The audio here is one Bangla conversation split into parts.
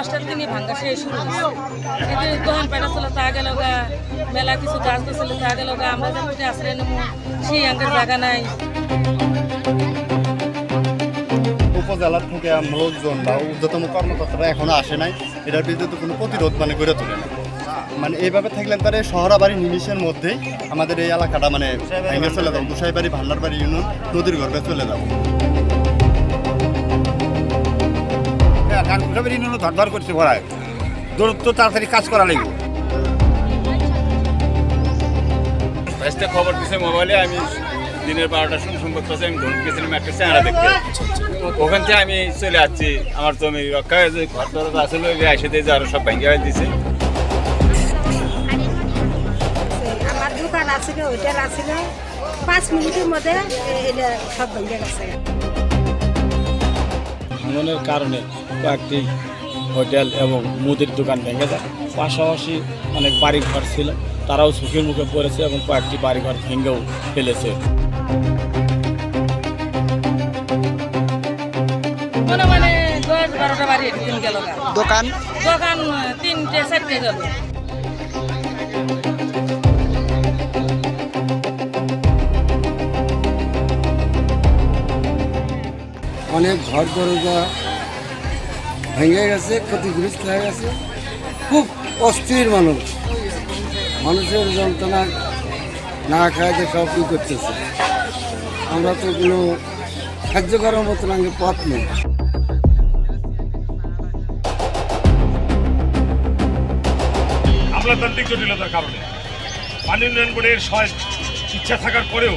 10টার দিনই ভাঙ্গা শেষ শুরু হয়েছে। কিন্তু দোকান পেটা ছিল তা গেল গা, মেলা কিছু গাছ ছিল তা গেল গা, আমরা যেমন আশ্রয় নেব সেই আঙ্গের জায়গা নাই। উপজেলার থেকে লোকজন বা ঊর্ধ্বতম কর্মকর্তারা এখনো আসে নাই, এটার বিরুদ্ধে কোনো প্রতিরোধ গড়ে তোলে না। এইভাবে থাকলে তারা শহরাবাড়ি নিমিশের মধ্যে আমাদের এই এলাকাটা ভেঙে চলে যাবো, গোসাইবাড়ি ভান্ডারবাড়ি ইউনিয়ন নদীর গর্ভে চলে যাবো। গোসাইবাড়ি ইউনিয়ন ধর করছে ভরায়, দূরত্ব তাড়াতাড়ি কাজ করা লাগবে। খবর দিচ্ছে মোবাইলে, আমি দিনের 12টার সময় সম্পর্ক আছে, আমি ধরতে গেছিলাম একটা চেহারা দেখতে। ওখান থেকে আমি চলে আসছি, আমার জমি রক্ষা হয়েছে, ঘর দরজা আসলে এসে দিয়ে আরো সব ভেঙে দিয়েছে। আমার দোকান আছিল, হোটেল আছিল, 5 মিনিটের মধ্যে সব ভেঙে গেছে। ভাঙনের কারণে কয়েকটি হোটেল এবং মুদির দোকান ভেঙে যায়, পাশাপাশি অনেক বাড়িঘর ছিল, তারাও ঝুঁকির মুখে পড়েছে এবং কয়েকটি বাড়িঘর ভেঙেও ফেলেছে। মানে 10-12টা বাড়ি একদিন গেল, দোকান 3-4টে গেল। অনেক ঘর দরজা ভেঙে গেছে, ক্ষতিগ্রস্ত হয়ে গেছে। খুব অস্থির মানুষের যন্ত্রণা না খাইতে সব কি করতেছে। আমরা তো কোনো সাহায্য করার মতন আগে পথ নেই। আমলাতান্ত্রিক জটিলতার কারণে পানি উন্নয়ন বোর্ডের ইচ্ছা থাকার পরেও,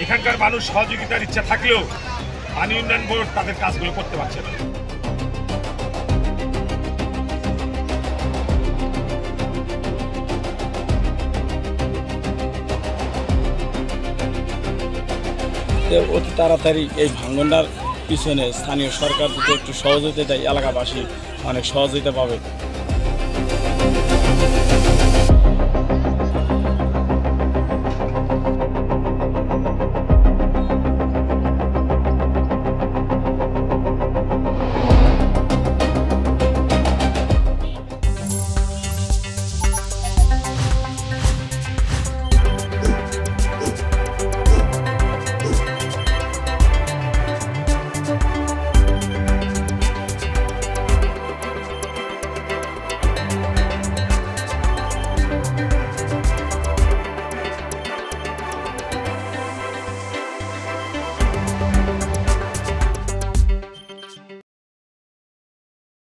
এখানকার মানুষ সহযোগিতার ইচ্ছা থাকলেও পানি উন্নয়ন বোর্ড তাদের কাজগুলো করতে পারছে না। অতি তাড়াতাড়ি এই ভাঙনটার পিছনে স্থানীয় সরকার যদি একটু সহযোগিতা দেয়, এলাকাবাসী অনেক সহযোগিতা পাবে।